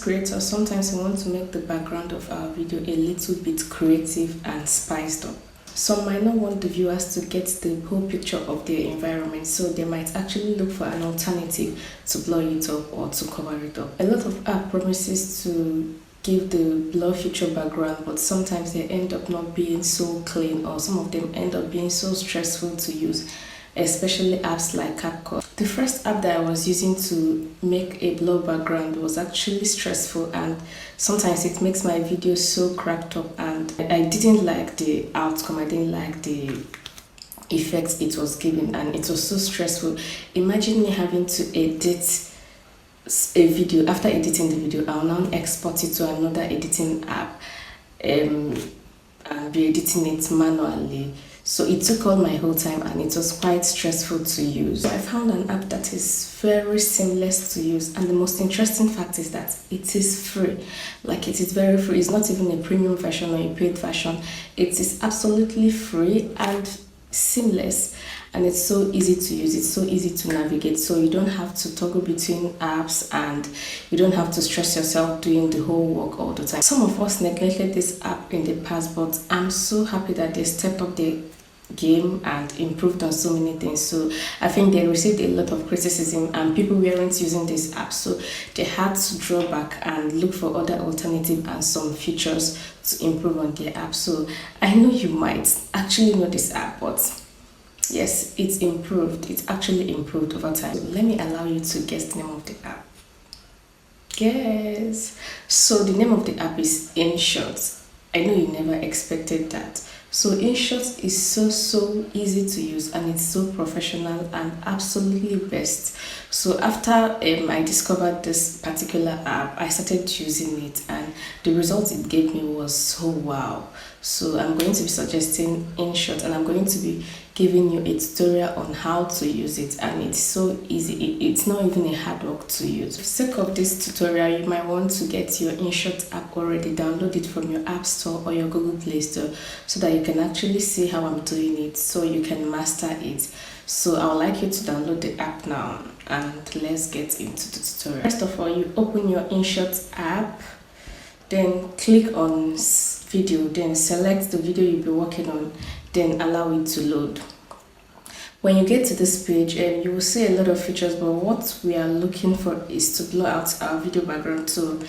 creators, sometimes we want to make the background of our video a little bit creative and spiced up. Some might not want the viewers to get the whole picture of their environment, so they might actually look for an alternative to blur it up or to cover it up. A lot of art promises to give the blur feature background, but sometimes they end up not being so clean, or some of them end up being so stressful to use, especially apps like CapCut. The first app that I was using to make a blur background was actually stressful, and sometimes it makes my videos so cracked up, and I didn't like the outcome. I didn't like the effects it was giving, and it was so stressful. Imagine me having to edit a video. After editing the video, I'll now export it to another editing app and be editing it manually. So it took all my whole time, and it was quite stressful to use. So I found an app that is very seamless to use, and the most interesting fact is that it is free. Like, it is very free. It's not even a premium version or a paid version. It is absolutely free and seamless, and it's so easy to use. It's so easy to navigate, so you don't have to toggle between apps, and you don't have to stress yourself doing the whole work all the time. Some of us neglected this app in the past, but I'm so happy that they stepped up the game and improved on so many things. So I think they received a lot of criticism, and people weren't using this app, so they had to draw back and look for other alternatives and some features to improve on their app. So I know you might actually know this app, but yes, it's improved. It's actually improved over time. So let me allow you to guess the name of the app. Guess. So the name of the app is InShot. I know you never expected that. So InShot is so easy to use, and it's so professional and absolutely best. So after I discovered this particular app, I started using it, and the result it gave me was so wow. So I'm going to be suggesting InShot, and I'm going to be giving you a tutorial on how to use it, and it's so easy. It's not even a hard work to use. For the sake of this tutorial, you might want to get your InShot app already. Download it from your App Store or your Google Play Store, so that you can actually see how I'm doing it, so you can master it. So I would like you to download the app now, and let's get into the tutorial. First of all, you open your InShot app, then click on video, then select the video you'll be working on, then allow it to load. When you get to this page, you will see a lot of features, but what we are looking for is to blur out our video background. So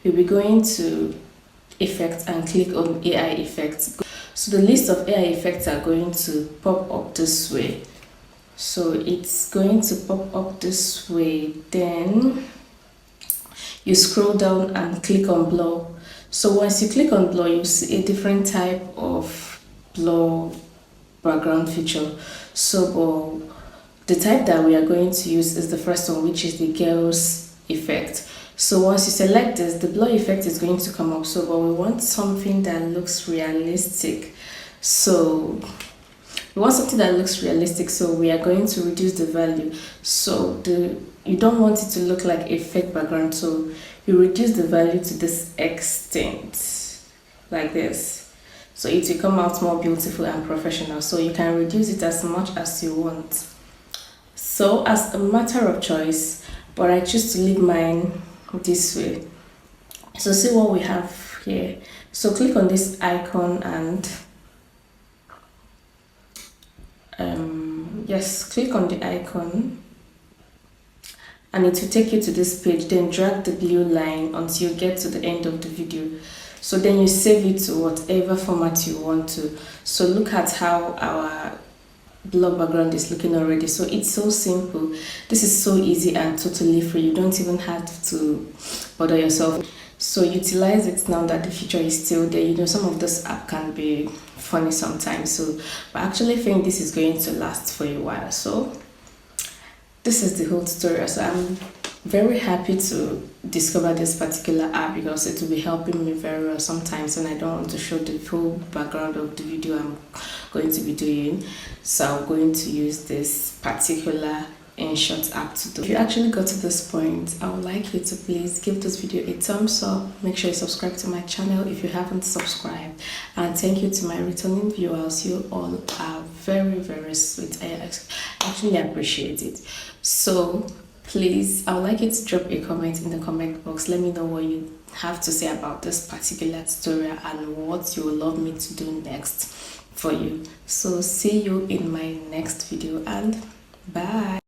you'll be going to effects and click on AI effects. So the list of AI effects are going to pop up this way. So it's going to pop up this way, then you scroll down and click on blur. So once you click on blur, you see a different type of blur background feature. So the type that we are going to use is the first one, which is the girls effect. So once you select this, the blur effect is going to come up. So but we want something that looks realistic. So we want something that looks realistic, so we are going to reduce the value. So you don't want it to look like a fake background, so you reduce the value to this extent, like this. So it will come out more beautiful and professional. So you can reduce it as much as you want. So as a matter of choice, but I choose to leave mine this way. So see what we have here. So click on this icon and yes, click on the icon, and it will take you to this page. Then drag the blue line until you get to the end of the video. So then you save it to whatever format you want to. So look at how our blur background is looking already. So it's so simple. This is so easy and totally free. You don't even have to bother yourself. So utilize it now that the feature is still there. You know, some of this app can be funny sometimes, so but I actually think this is going to last for a while. So this is the whole tutorial. So I'm very happy to discover this particular app, because it will be helping me very well sometimes when I don't want to show the full background of the video I'm going to be doing. So I'm going to use this particular InShot app to do. If you actually got to this point, I would like you to please give this video a thumbs up. Make sure you subscribe to my channel if you haven't subscribed, and thank you to my returning viewers. You all are very sweet. I actually appreciate it. So Please, I would like you to drop a comment in the comment box. Let me know what you have to say about this particular tutorial and what you would love me to do next for you. So see you in my next video, and bye.